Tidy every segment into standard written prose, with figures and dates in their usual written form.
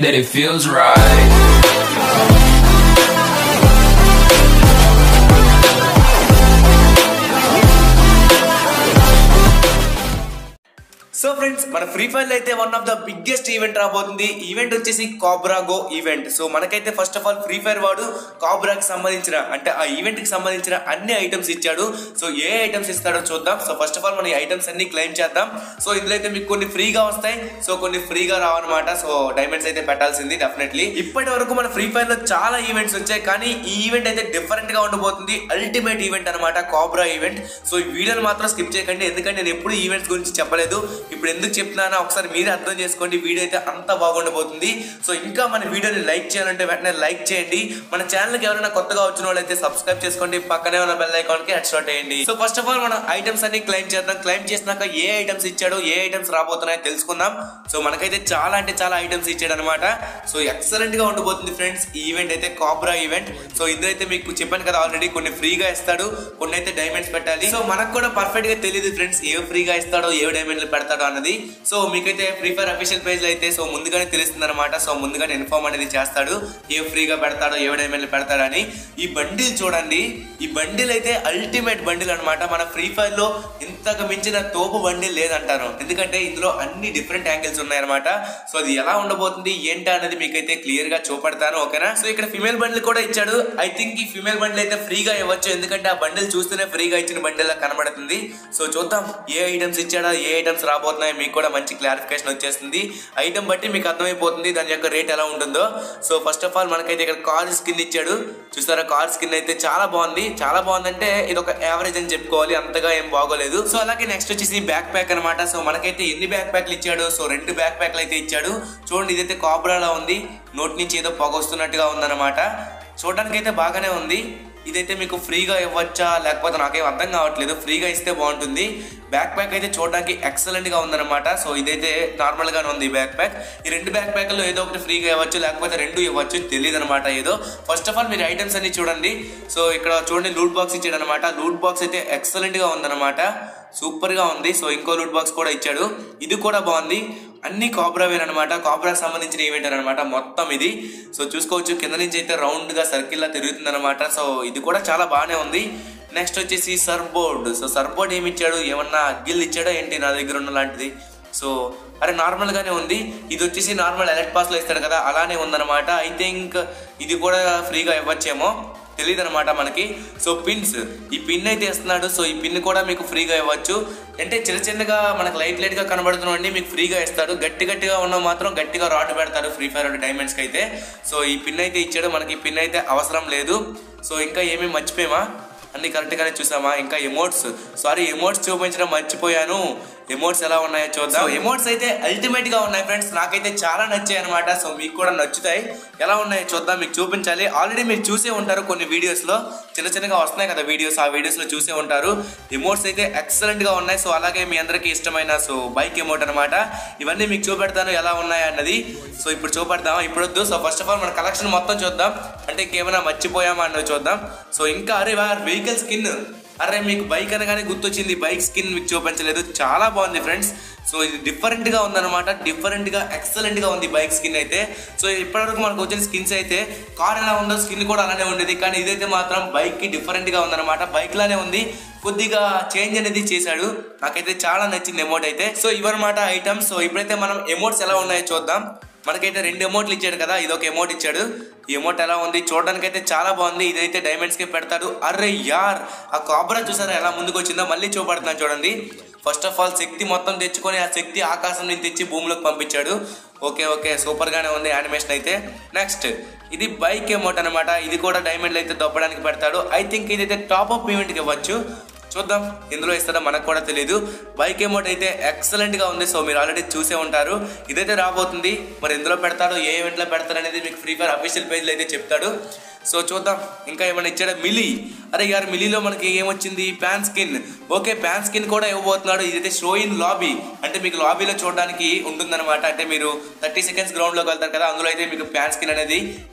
that it feels right. So friends మన free fire లో అయితే one of the biggest event రాబోతుంది. Event వచ్చేసి కాబ్రా గో ఈవెంట్. సో మనకైతే first of all free fire వాడు కాబ్రాకి సంబంధించిన అంటే ఆ ఈవెంట్ కి సంబంధించిన అన్ని ఐటమ్స్ ఇచ్చాడు. సో ఏ ఐటమ్స్ ఇస్తాడో చూద్దాం. సో ఫస్ట్ ఆఫ్ ఆల్ మన ఈ ఐటమ్స్ అన్ని క్లెయిమ్ చేద్దాం. సో ఇందులో అయితే మీకు కొన్ని ఫ్రీగా వస్తాయి, సో కొన్ని ఫ్రీగా రావన్నమాట. సో డైమండ్స్ అయితే పెట్టాల్సింది డెఫినెట్లీ. ఇప్పటి వరకు మన ఫ్రీ ఫైర్ లో చాలా ఈవెంట్స్ వచ్చాయి, కానీ ఈ ఈవెంట్ అయితే డిఫరెంట్ గా ఉండబోతుంది. అల్టిమేట్ ఈవెంట్ అనమాట కాబ్రా ఈవెంట్. సో ఈ వీడియోని మాత్రం స్కిప్ చేయకండి, ఎందుకంటే నేను ఎప్పుడు ఈవెంట్స్ గురించి చెప్పలేదు. ఇప్పుడు ఎందుకు చెప్తున్నానో ఒకసారి మీరే అర్థం చేసుకోండి. వీడియో అయితే అంత బాగుండబోతుంది. సో ఇంకా మన వీడియోని లైక్ చేయాలంటే వెంటనే లైక్ చేయండి. మన ఛానల్కి ఎవరైనా కొత్తగా వచ్చిన వాళ్ళు అయితే సబ్స్క్రైబ్ చేసుకోండి, పక్కనే ఉన్న బెల్ ఐకాన్ కి హెడ్ షాట్ వేయండి. సో ఫస్ట్ ఆఫ్ ఆల్ మనం ఐటమ్స్ అన్ని క్లెయిమ్ చేద్దాం. క్లెయిమ్ చేసినాక ఏ ఐటమ్స్ ఇచ్చాడో, ఏ ఐటమ్స్ రాబోతున్నాయో తెలుసుకుందాం. సో మనకైతే చాలా అంటే చాలా ఐటమ్స్ ఇచ్చాడు అనమాట. సో ఎక్సలెంట్ గా ఉండబోతుంది ఫ్రెండ్స్ ఈ ఈవెంట్ అయితే, కాబ్రా ఈవెంట్. సో ఇందులో అయితే మీకు చెప్పాను కదా ఆల్రెడీ, కొన్ని ఫ్రీగా ఇస్తాడు, కొన్ని అయితే డైమండ్స్ పెట్టాలి. సో మనకు కూడా పర్ఫెక్ట్ గా తెలియదు ఫ్రెండ్స్ ఏ ఫ్రీగా ఇస్తాడో ఏ డైమండ్లు పెడతాడో అన్నది. సో మీకైతే ఫ్రీ ఫైర్ అఫీషియల్ పేజ్ లో అయితే సో ముందుగానే తెలుస్తుంది అనమాట. సో ముందుగానే ఇన్ఫార్మ్ అనేది చేస్తాడు ఏ ఫ్రీగా పెడతాడో ఏ డైమండ్లు పెడతాడని. ఈ బండిల్ చూడండి, ఈ బండిల్ అయితే అల్టిమేట్ బండిల్ అనమాట. మన ఫ్రీ ఫైర్ లో ఇంతకు మించిన తోపు బండిల్ లేదంటాను, ఎందుకంటే ఇందులో అన్ని డిఫరెంట్ యాంగిల్స్ ఉన్నాయన్నమాట. సో అది ఎలా ఉండబోతుంది ఏంటా అనేది మీకైతే క్లియర్ గా చూపెడతాను, ఓకేనా. సో ఇక్కడ ఫిమేల్ బండిల్ కూడా ఇచ్చాడు. ఐ థింక్ ఈ ఫిమేల్ బండిల్ అయితే ఫ్రీగా ఇవ్వచ్చు, ఎందుకంటే ఆ బండిల్ చూస్తేనే ఫ్రీగా ఇచ్చిన బండిల్ కనబడుతుంది. సో చూద్దాం ఏ ఐటమ్స్ ఇచ్చాడా, ఏ ఐటమ్స్ రాబోతున్నాయి, మీకు కూడా మంచి క్లారిఫికేషన్ వచ్చేస్తుంది. ఐటమ్ బట్టి మీకు అర్థమైపోతుంది దాని యొక్క రేట్ ఎలా ఉంటుందో. సో ఫస్ట్ ఆఫ్ ఆల్ మనకైతే ఇక్కడ కార్ స్కిన్ ఇచ్చాడు. చూసారా, కార్ స్కిన్ అయితే చాలా బాగుంది. చాలా బాగుందంటే ఇది ఒక యావరేజ్ అని చెప్పుకోవాలి, అంతగా ఏం బాగోలేదు. సో అలాగే నెక్స్ట్ వచ్చేసి బ్యాక్ ప్యాక్ అనమాట. సో మనకైతే ఎన్ని బ్యాక్ ప్యాక్లు ఇచ్చాడు, సో 2 బ్యాక్ ప్యాక్లు అయితే ఇచ్చాడు. చూడండి, ఇదైతే కాబ్రాలా ఉంది, నోటి నుంచి ఏదో పొగ వస్తున్నట్టుగా ఉందన్నమాట. చూడడానికి అయితే బాగానే ఉంది. ఇదైతే మీకు ఫ్రీగా ఇవ్వచ్చా లేకపోతే నాకేం అర్థం కావట్లేదు. ఫ్రీగా ఇస్తే బాగుంటుంది. బ్యాక్ ప్యాక్ అయితే చూడడానికి ఎక్సలెంట్ గా ఉందన్నమాట. సో ఇదైతే నార్మల్ గానే ఉంది బ్యాక్ ప్యాక్. ఈ 2 బ్యాక్ ప్యాక్లో ఏదో ఒకటి ఫ్రీగా ఇవ్వచ్చు, లేకపోతే 2 ఇవ్వచ్చు, తెలియదు అనమాట ఏదో. ఫస్ట్ ఆఫ్ ఆల్ మీరు ఐటమ్స్ అన్ని చూడండి. సో ఇక్కడ చూడండి లూట్ బాక్స్ ఇచ్చాడు అనమాట. లూట్ బాక్స్ అయితే ఎక్సలెంట్ గా ఉందన్నమాట, సూపర్ గా ఉంది. సో ఇంకో లూట్ బాక్స్ కూడా ఇచ్చాడు, ఇది కూడా బాగుంది. అన్ని కాబ్రావేర్ అనమాట, కాబ్రాకి సంబంధించిన ఈవెంట్ అనమాట మొత్తం ఇది. సో చూసుకోవచ్చు కింద నుంచి అయితే రౌండ్ గా సర్కిల్ లా తిరుగుతుంది అనమాట. సో ఇది కూడా చాలా బాగానే ఉంది. నెక్స్ట్ వచ్చేసి సర్బోర్డ్. సో సర్బోర్డ్ ఏమి ఇచ్చాడు, ఏమన్నా గిల్ ఇచ్చాడో ఏంటి నా దగ్గర ఉన్న లాంటిది. సో అరే నార్మల్ గానే ఉంది. ఇది వచ్చేసి నార్మల్ ఎలక్ట్ పాస్ లో ఇస్తాడు కదా, అలానే ఉందన్నమాట. ఐ థింక్ ఇది కూడా ఫ్రీగా ఇవ్వచ్చేమో, తెలియదు అనమాట మనకి. సో పిన్స్, ఈ పిన్ అయితే ఇస్తున్నాడు. సో ఈ పిన్ కూడా మీకు ఫ్రీగా ఇవ్వచ్చు. అంటే చిన్న చిన్నగా మనకు లైట్ గా కనబడుతున్నాయండి, మీకు ఫ్రీగా ఇస్తాడు. గట్టిగా ఉన్న మాత్రం గట్టిగా రాడ్ పెడతాడు ఫ్రీ ఫైర్ డైమండ్స్కి అయితే. సో ఈ పిన్ అయితే ఇచ్చాడు, మనకి ఈ పిన్ అయితే అవసరం లేదు. సో ఇంకా ఏమేమి మర్చిపోయామా, అన్ని కరెక్ట్గానే చూసామా. ఇంకా ఎమోట్స్, సారీ ఎమోట్స్ చూపించడం మర్చిపోయాను. ఎమోట్స్ ఎలా ఉన్నాయో చూద్దాం. ఎమోట్స్ అయితే అల్టిమేట్ గా ఉన్నాయి ఫ్రెండ్స్, నాకైతే చాలా నచ్చాయి అనమాట. సో మీకు కూడా నచ్చుతాయి, ఎలా ఉన్నాయో చూద్దాం, మీకు చూపించాలి. ఆల్రెడీ మీరు చూసే ఉంటారు కొన్ని వీడియోస్ లో, చిన్నగా వస్తున్నాయి కదా వీడియోస్, ఆ వీడియోస్ లో చూసే ఉంటారు. ఎమోట్స్ అయితే ఎక్సలెంట్ గా ఉన్నాయి. సో అలాగే మీ అందరికీ ఇష్టమైన సో బైక్ ఎమోట్ అనమాట. ఇవన్నీ మీకు చూపెడతాను ఎలా ఉన్నాయి అన్నది. సో ఇప్పుడు చూపెడతాం, ఇప్పుడు వద్దు. సో ఫస్ట్ ఆఫ్ ఆల్ మన కలెక్షన్ మొత్తం చూద్దాం, అంటే ఇంకేమైనా మర్చిపోయామా అన్నది చూద్దాం. సో ఇంకా అరే వెహికల్ స్కిన్, అరే మీకు బైక్ అనగానే గుర్తొచ్చింది, బైక్ స్కిన్ మీకు చూపించలేదు, చాలా బాగుంది ఫ్రెండ్స్. సో ఇది డిఫరెంట్ గా ఉందన్నమాట, డిఫరెంట్ గా ఎక్సలెంట్ గా ఉంది బైక్ స్కిన్ అయితే. సో ఇప్పటివరకు మనకు వచ్చిన స్కిన్స్ అయితే కార్ ఎలా ఉందో స్కిన్ కూడా అలానే ఉండేది, కానీ ఇదైతే మాత్రం బైక్ కి డిఫరెంట్ గా ఉందన్నమాట. బైక్ లానే ఉంది, కొద్దిగా చేంజ్ అనేది చేశాడు, నాకైతే చాలా నచ్చింది ఎమోట్ అయితే. సో ఇవన్నమాట ఐటమ్స్. సో ఇప్పుడైతే మనం ఎమోట్స్ ఎలా ఉన్నాయో చూద్దాం. మనకైతే 2 ఎమోట్లు ఇచ్చాడు కదా, ఇదొక ఎమోట్ ఇచ్చాడు. ఈ ఎమోట్ ఎలా ఉంది చూడడానికి అయితే చాలా బాగుంది. ఇదైతే డైమండ్స్ కి పెడతాడు. అరే యార్, ఆ కాబ్రా చూసారా ఎలా ముందుకు వచ్చిందో, మళ్ళీ చూపడుతున్నాను చూడండి. ఫస్ట్ ఆఫ్ ఆల్ శక్తి మొత్తం తెచ్చుకొని ఆ శక్తి ఆకాశం నుంచి తెచ్చి భూమిలోకి పంపించాడు. ఓకే సూపర్ గానే ఉంది యానిమేషన్ అయితే. నెక్స్ట్ ఇది బైక్ ఎమోట్ అనమాట. ఇది కూడా డైమండ్లు అయితే దొబ్బడానికి పెడతాడు. ఐ థింక్ ఇదైతే టాప్ అప్ ఈవెంట్ కి ఇవ్వచ్చు, చూద్దాం ఎందులో ఇస్తాడో మనకు కూడా తెలియదు. బైక్ ఎమోట్ అయితే ఎక్సలెంట్ గా ఉంది. సో మీరు ఆల్రెడీ చూసే ఉంటారు, ఇదైతే రాబోతుంది. మరి ఎందులో పెడతాడో ఏ ఈవెంట్లో పెడతాడు అనేది మీకు ఫ్రీ ఫైర్ అఫీషియల్ పేజ్ లో అయితే చెప్తాడు. సో చూద్దాం ఇంకా ఏమైనా ఇచ్చాడా. మిలీ, అరే యార్ మిలీలో మనకి ఏమొచ్చింది, pan skin. Okay, pan skin కూడా ఇవ్వబోతున్నాడు. ఇదైతే షో ఇన్ లాబీ, అంటే మీకు లాబీలో చూడడానికి ఉంటుందన్నమాట. అంటే మీరు 30 సెకండ్స్ గ్రౌండ్లోకి వెళ్తారు కదా, అందులో అయితే మీకు ప్యాన్ స్కిన్ అనేది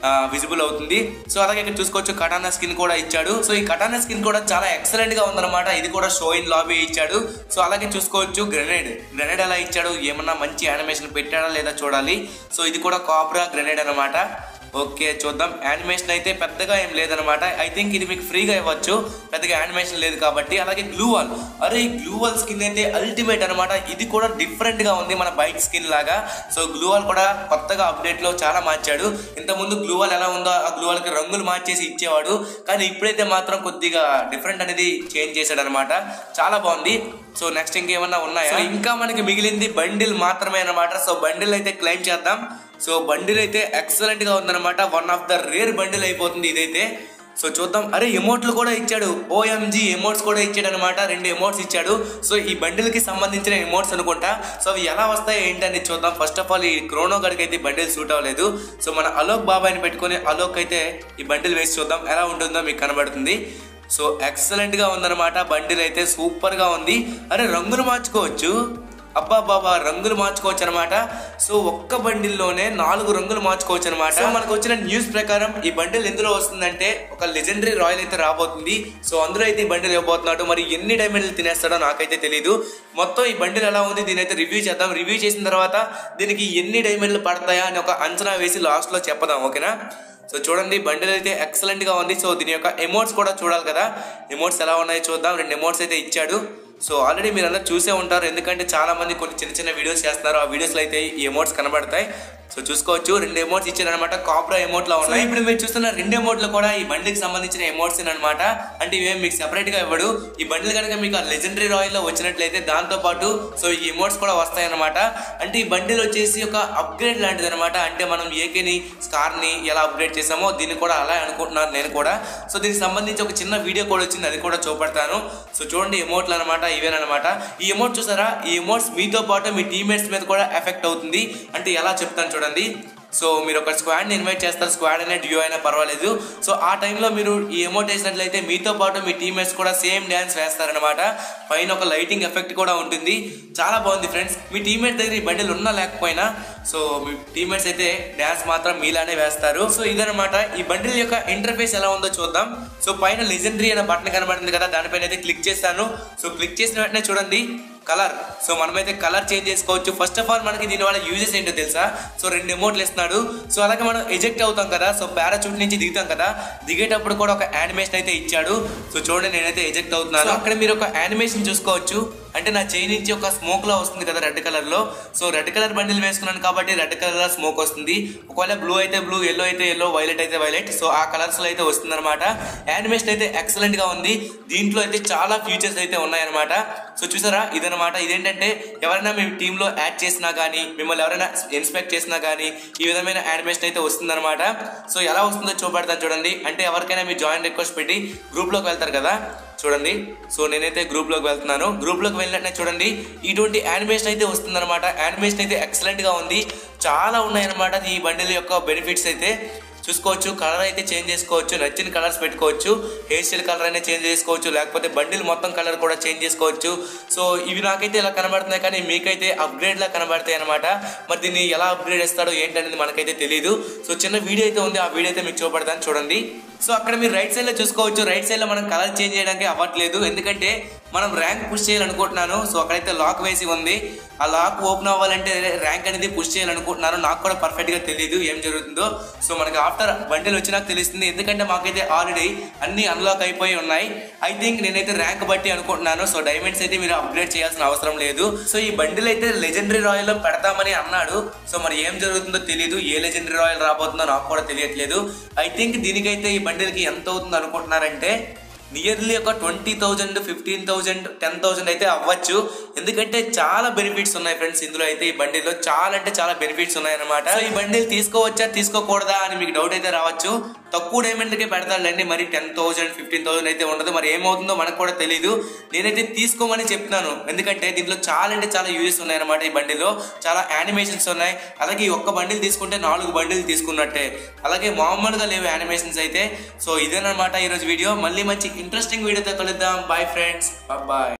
విజిబుల్ అవుతుంది. సో అలాగే ఇక్కడ చూసుకోవచ్చు కటానా స్కిన్ కూడా ఇచ్చాడు. సో ఈ కటానా స్కిన్ కూడా చాలా ఎక్సలెంట్ గా ఉందన్నమాట. ఇది కూడా షో ఇన్ లాబీ ఇచ్చాడు. సో అలాగే చూసుకోవచ్చు గ్రెనేడ్ ఎలా ఇచ్చాడు, ఏమన్నా మంచి యానిమేషన్ పెట్టాడా లేదా చూడాలి. సో ఇది కూడా కాబ్రా గ్రెనేడ్ అనమాట. ఓకే చూద్దాం. యానిమేషన్ అయితే పెద్దగా ఏం లేదనమాట. ఐ థింక్ ఇది మీకు ఫ్రీగా ఇవ్వచ్చు, పెద్దగా యానిమేషన్ లేదు కాబట్టి. అలాగే గ్లూ వాల్, అరే ఈ గ్లూ వాల్ స్కిన్ అయితే అల్టిమేట్ అనమాట. ఇది కూడా డిఫరెంట్ గా ఉంది మన బైట్ స్కిన్ లాగా. సో గ్లూ వాల్ కూడా కొత్తగా అప్డేట్ లో చాలా మార్చాడు. ఇంతకుముందు గ్లూ వాల్ ఎలా ఉందో ఆ గ్లూ వాల్ కి రంగులు మార్చేసి ఇచ్చేవాడు, కానీ ఇప్పుడైతే మాత్రం కొద్దిగా డిఫరెంట్ అనేది చేంజ్ చేశాడు అనమాట. చాలా బాగుంది. సో నెక్స్ట్ ఇంకేమన్నా ఉన్నాయా? ఇంకా మనకి మిగిలింది బండిల్ మాత్రమే అనమాట. సో బండిల్ అయితే క్లెయిమ్ చేద్దాం. సో బండిల్ అయితే ఎక్సలెంట్ గా ఉందన్నమాట. One of the rare bundle అయిపోతుంది ఇదైతే. సో చూద్దాం. అరే ఎమోట్లు కూడా ఇచ్చాడు, OMG ఎమోట్స్ కూడా ఇచ్చాడు అనమాట. 2 ఎమోట్స్ ఇచ్చాడు. సో ఈ బండిల్ కి సంబంధించిన ఎమోట్స్ అనుకుంటా. సో అవి ఎలా వస్తాయి ఏంటని చూద్దాం. ఫస్ట్ ఆఫ్ ఆల్ ఈ క్రోనో గడికి అయితే బండిల్ సూట్ అవ్వలేదు. సో మన అలోక్ బాబాయ్ని పెట్టుకుని అలోక్ అయితే ఈ బండిల్ వేసి చూద్దాం ఎలా ఉంటుందో మీకు కనబడుతుంది. సో ఎక్సలెంట్ గా ఉందన్నమాట. బండిల్ అయితే సూపర్ గా ఉంది. అరే రంగులు మార్చుకోవచ్చు, అబ్బా బాబా రంగులు మార్చుకోవచ్చు అనమాట. సో ఒక్క బండిల్లోనే 4 రంగులు మార్చుకోవచ్చు అనమాట. సో మనకు వచ్చిన న్యూస్ ప్రకారం ఈ బండిల్ ఎందులో వస్తుందంటే ఒక లెజెండరీ రాయల్ అయితే రాబోతుంది. సో అందులో అయితే ఈ బండిల్ ఇవ్వబోతున్నాడు. మరి ఎన్ని డైమండ్లు తినేస్తాడో నాకైతే తెలియదు. మొత్తం ఈ బండిల్ ఎలా ఉంది దీని అయితే రివ్యూ చేద్దాం. రివ్యూ చేసిన తర్వాత దీనికి ఎన్ని డైమండ్లు పడతాయా అని ఒక అంచనా వేసి లాస్ట్ లో చెప్పదాం, ఓకేనా. సో చూడండి బండిల్ అయితే ఎక్సలెంట్ గా ఉంది. సో దీని యొక్క ఎమోట్స్ కూడా చూడాలి కదా, ఎమోట్స్ ఎలా ఉన్నాయో చూద్దాం. 2 ఎమోట్స్ అయితే ఇచ్చాడు. సో ఆల్రెడీ మీరు అందరూ చూసే ఉంటారు, ఎందుకంటే చాలా మంది కొన్ని చిన్న వీడియోస్ చేస్తున్నారు. ఆ వీడియోస్లో అయితే ఈ ఎమోట్స్ కనబడతాయి. సో చూసుకోవచ్చు 2 ఎమోట్స్ ఇచ్చారనమాట. కాబ్రా ఎమోట్ లా ఉన్నాయి. ఇప్పుడు మీరు చూస్తున్న 2 ఎమోట్లు కూడా ఈ బండిల్కి సంబంధించిన ఎమోట్స్ అనమాట. అంటే ఇవేం మీకు సెపరేట్ గా ఇవ్వడు. ఈ బండిల్ కనుక మీకు ఆ లెజెండరీ రాయల్ లో వచ్చినట్లయితే దాంతో పాటు సో ఈ ఎమోట్స్ కూడా వస్తాయి అనమాట. అంటే ఈ బండిల్ వచ్చేసి ఒక అప్గ్రేడ్ లాంటిది అనమాట. అంటే మనం ఏకేని స్కార్ ని ఎలా అప్గ్రేడ్ చేసామో దీన్ని కూడా అలా అనుకుంటున్నాను నేను కూడా. సో దీనికి సంబంధించి ఒక చిన్న వీడియో కూడా వచ్చింది, అది కూడా చూపెడతాను. సో చూడండి ఎమోట్లు అనమాట, ఇవేనమాట. ఈ ఎమోట్ చూసారా, ఈ ఎమోట్స్ మీతో పాటు మీ టీమ్మేట్స్ మీద కూడా ఎఫెక్ట్ అవుతుంది. అంటే ఎలా చెప్తాను చూడండి. సో మీరు ఒక స్క్వాడ్ని ఇన్వైట్ చేస్తారు, స్క్వాడ్ అయినా డ్యూ అయినా పర్వాలేదు. సో ఆ టైంలో మీరు ఈ ఎమోట్ వేసినట్లయితే మీతో పాటు మీ టీమ్మేట్స్ కూడా సేమ్ డ్యాన్స్ వేస్తారనమాట. పైన ఒక లైటింగ్ ఎఫెక్ట్ కూడా ఉంటుంది. చాలా బాగుంది ఫ్రెండ్స్. మీ టీమ్మేట్ దగ్గర ఈ బండిల్ ఉన్నా లేకపోయినా సో మీ టీమ్మేట్స్ అయితే డ్యాన్స్ మాత్రం మీలానే వేస్తారు. సో ఇదనమాట ఈ బండిల్ యొక్క ఇంటర్ఫేస్ ఎలా ఉందో చూద్దాం. సో పైన లెజెండరీ అనే బటన్ కనబడుతుంది కదా, దానిపైన అయితే క్లిక్ చేస్తాను. సో క్లిక్ చేసిన వెంటనే చూడండి కలర్. సో మనమైతే కలర్ చేంజ్ చేసుకోవచ్చు. ఫస్ట్ ఆఫ్ ఆల్ మనకి దీనివల్ల యూజెస్ ఏంటో తెలుసా. సో 2 ఎమోట్లు ఇస్తున్నాడు. సో అలాగే మనం ఎజెక్ట్ అవుతాం కదా, సో పారాచూట్ నుంచి దిగుతాం కదా, దిగేటప్పుడు కూడా ఒక యానిమేషన్ అయితే ఇచ్చాడు. సో చూడండి నేనైతే ఎజెక్ట్ అవుతున్నాను. అక్కడ మీరు ఒక యానిమేషన్ చూసుకోవచ్చు. అంటే నా చేయి నుంచి ఒక స్మోక్ లా వస్తుంది కదా రెడ్ కలర్ లో. సో రెడ్ కలర్ బండిల్ వేసుకున్నాను కాబట్టి రెడ్ కలర్ లో స్మోక్ వస్తుంది. ఒకవేళ బ్లూ అయితే బ్లూ, ఎల్లో అయితే ఎల్లో, వైలెట్ అయితే వైలెట్. సో ఆ కలర్స్ లో అయితే వస్తుంది అనమాట. యానిమేషన్ అయితే ఎక్సలెంట్ గా ఉంది. దీంట్లో అయితే చాలా ఫీచర్స్ అయితే ఉన్నాయన్నమాట. సో చూసారా ఇదనమాట. ఇదేంటంటే ఎవరైనా మీ టీంలో యాడ్ చేసినా కానీ, మిమ్మల్ని ఎవరైనా ఇన్స్పెక్ట్ చేసినా కానీ ఈ విధమైన యానిమేషన్ అయితే వస్తుందన్నమాట. సో ఎలా వస్తుందో చూపెడతాను చూడండి. అంటే ఎవరికైనా మీ జాయిన్ రిక్వెస్ట్ పెట్టి గ్రూప్లోకి వెళ్తారు కదా, చూడండి. సో నేనైతే గ్రూప్లోకి వెళ్తున్నాను. గ్రూప్లోకి వెళ్ళినట్టే చూడండి ఇటువంటి యానిమేషన్ అయితే వస్తుందన్నమాట. యానిమేషన్ అయితే ఎక్సలెంట్ గా ఉంది. చాలా ఉన్నాయన్నమాట ఈ బండిల్ యొక్క బెనిఫిట్స్ అయితే. చూసుకోవచ్చు కలర్ అయితే చేంజ్ చేసుకోవచ్చు, నచ్చిన కలర్స్ పెట్టుకోవచ్చు. హెయిర్ స్టైల్ కలర్ అయినా చేంజ్ చేసుకోవచ్చు, లేకపోతే బండిల్ మొత్తం కలర్ కూడా చేంజ్ చేసుకోవచ్చు. సో ఇవి నాకైతే ఇలా కనబడుతున్నాయి, కానీ మీకైతే అప్గ్రేడ్ లా కనబడతాయి అనమాట. మరి దీన్ని ఎలా అప్గ్రేడ్ ఇస్తాడో ఏంటనేది మనకైతే తెలియదు. సో చిన్న వీడియో అయితే ఉంది, ఆ వీడియో అయితే మీకు చూపెడతాను చూడండి. సో అక్కడ మీరు రైట్ సైడ్ లో చూసుకోవచ్చు. రైట్ సైడ్ లో మనం కలర్ చేంజ్ చేయడానికి అవ్వట్లేదు, ఎందుకంటే మనం ర్యాంక్ పుష్ చేయాలనుకుంటున్నాను. సో అక్కడైతే లాక్ వేసి ఉంది. ఆ లాక్ ఓపెన్ అవ్వాలంటే ర్యాంక్ అనేది పుష్ చేయాలనుకుంటున్నాను. నాకు కూడా పర్ఫెక్ట్ గా తెలియదు ఏం జరుగుతుందో. సో మనకి ఆఫ్టర్ బండిల్ వచ్చినాక తెలుస్తుంది, ఎందుకంటే మాకైతే ఆల్రెడీ అన్ని అన్లాక్ అయిపోయి ఉన్నాయి. ఐ థింక్ నేనైతే ర్యాంక్ బట్టి అనుకుంటున్నాను. సో డైమండ్స్ అయితే మీరు అప్గ్రేడ్ చేయాల్సిన అవసరం లేదు. సో ఈ బండిల్ అయితే లెజెండరీ రాయల్ లో పెడతామని అన్నాడు. సో మరి ఏం జరుగుతుందో తెలియదు, ఏ లెజెండరీ రాయల్ రాబోతుందో నాకు కూడా తెలియట్లేదు. ఐ థింక్ దీనికైతే ఈ బండిల్ కి ఎంత అవుతుందో అనుకుంటున్నారంటే నియర్లీ ఒక 20,000, 15,000, 10,000 అయితే అవ్వచ్చు. ఎందుకంటే చాలా బెనిఫిట్స్ ఉన్నాయి ఫ్రెండ్స్ ఇందులో అయితే. ఈ బండిల్లో చాలా అంటే చాలా బెనిఫిట్స్ ఉన్నాయన్నమాట. ఈ బండిల్ తీసుకోవచ్చా తీసుకోకూడదా అని మీకు డౌట్ అయితే రావచ్చు. తక్కువ డైమండ్కే పెడతాడులేండి, మరి 10,000, 15,000 అయితే ఉండదు. మరి ఏమవుతుందో మనకు కూడా తెలియదు. నేనైతే తీసుకోమని చెప్తున్నాను, ఎందుకంటే దీంట్లో చాలా అంటే చాలా యూజెస్ ఉన్నాయన్నమాట. ఈ బండిలో చాలా యానిమేషన్స్ ఉన్నాయి. అలాగే ఈ ఒక్క బండిల్ తీసుకుంటే 4 బండిల్ తీసుకున్నట్టే. అలాగే మామూలుగా లేవు యానిమేషన్స్ అయితే. సో ఇదేనమాట ఈరోజు వీడియో. మళ్ళీ మంచి ఇంట్రెస్టింగ్ వీడియోతో కలుద్దాం. Bye friends, bye.